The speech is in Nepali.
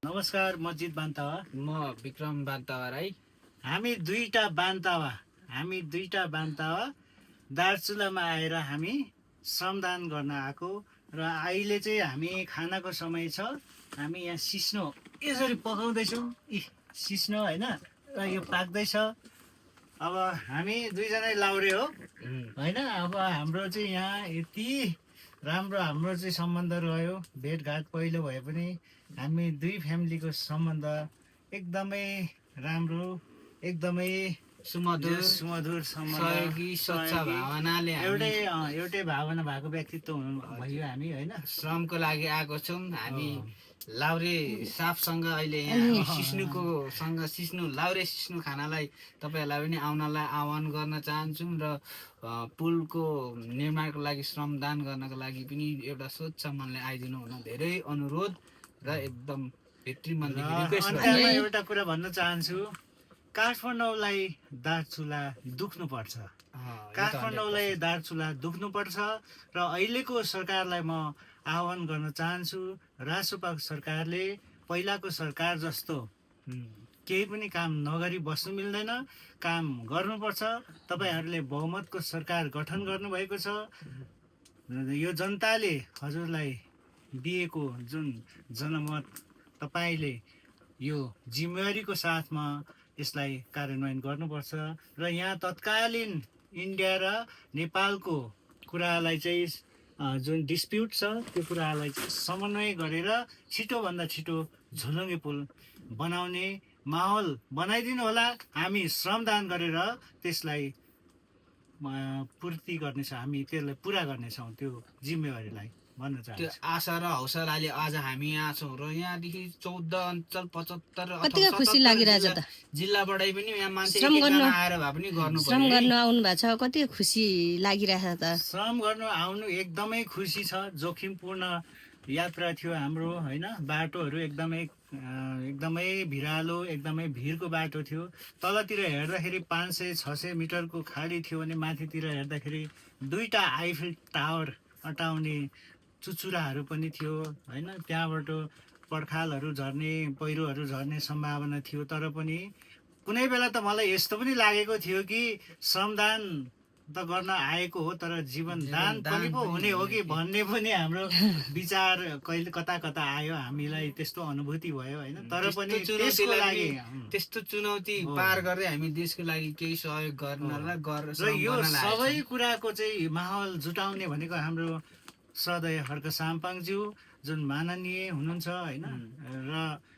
नमस्कार, म जित बान्तावा। म विक्रम बान्तावा राई। हामी दुईटा बान्तावा दार्चुलामा आएर हामी श्रमदान गर्न आएको र अहिले चाहिँ हामी खानाको समय छ। हामी यहाँ सिस्नो यसरी पकाउँदैछौँ। सिस्नो होइन, र यो पाक्दैछ। अब हामी दुईजनै लाउरे हो होइन। अब हाम्रो चाहिँ यहाँ यति राम्रो हाम्रो चाहिँ सम्बन्ध रह्यो। भेटघाट पहिलो भए पनि हामी दुई फ्यामिलीको सम्बन्ध एकदमै राम्रो, एकदमै सुमधुर सम्बन्ध, सहयोगी स्वच्छ भावनाले एउटै भावना भएको व्यक्तित्व भयो हामी होइन। श्रमको लागि आएको छौँ हामी। लाउरे साफसँग अहिले यहाँ सिस्नु लाउरे सिस्नु खानालाई तपाईँहरूलाई पनि आउनलाई आह्वान गर्न चाहन्छौँ र पुलको निर्माणको लागि श्रमदान गर्नको लागि पनि एउटा स्वच्छ मनले आइदिनु हुन धेरै अनुरोध र एकदम भित्री मनदेखि रिक्वेस्ट गर्छु। एउटा कुरा भन्न चाहन्छु, काठमाडौँलाई दार्चुला दुख्नुपर्छ। काठमाडौँलाई दार्चुला दुख्नुपर्छ र अहिलेको सरकारलाई म आह्वान गर्न चाहन्छु, रासोपा सरकारले पहिलाको सरकार जस्तो केही पनि काम नगरी बस्नु मिल्दैन, काम गर्नुपर्छ। तपाईँहरूले बहुमतको सरकार गठन गर्नुभएको छ। यो जनताले हजुरलाई दिएको जुन जनमत, तपाईँले यो जिम्मेवारीको साथमा यसलाई कार्यान्वयन गर्नुपर्छ र यहाँ तत्कालीन इन्डिया र नेपालको कुरालाई चाहिँ जुन डिस्प्युट छ त्यो कुरालाई चाहिँ समन्वय गरेर छिटोभन्दा छिटो झोलुङ्गे पुल बनाउने माहौल बनाइदिनु होला। हामी श्रमदान गरेर त्यसलाई पूर्ति गर्नेछौँ, हामी त्यसलाई पुरा गर्नेछौँ त्यो जिम्मेवारीलाई भन्न चाहन्छु। त्यो आशा र हौसलाले आज हामी यहाँ छौँ र यहाँदेखि 14 अञ्चल 75 कतिको खुसी लागिरहेछ त। जिल्लाबाटै पनि यहाँ मान्छे आएर भए पनि गर्नु श्रम गर्न आउनु भएको छ, कति खुसी लागिरहेछ त। श्रम गर्न आउनु एकदमै खुसी छ। जोखिमपूर्ण यात्रा थियो हाम्रो होइन। बाटोहरू एकदमै भिरालो, एकदमै भिरको बाटो थियो। तलतिर हेर्दाखेरि 500-600 मिटरको खाडी थियो भने माथितिर हेर्दाखेरि दुईटा आइफेल टावर अटाउने चुचुराहरू पनि थियो होइन। त्यहाँबाट पर्खालहरू झर्ने, पहिरोहरू झर्ने सम्भावना थियो। तर पनि कुनै बेला त मलाई यस्तो पनि लागेको थियो कि श्रमदान त गर्न आएको हो तर जीवनदान पनि पो हुने हो कि भन्ने पनि हाम्रो विचार कहिले कता कता आयो। हामीलाई त्यस्तो अनुभूति भयो होइन। तर पनि त्यसको लागि त्यस्तो चुनौती पार गर्दै हामी देशको लागि केही सहयोग गर्न र यो सबै कुराको चाहिँ माहौल जुटाउने भनेको हाम्रो श्रद्धेय खड्का साम्पाङज्यू जुन माननीय हुनुहुन्छ होइन। र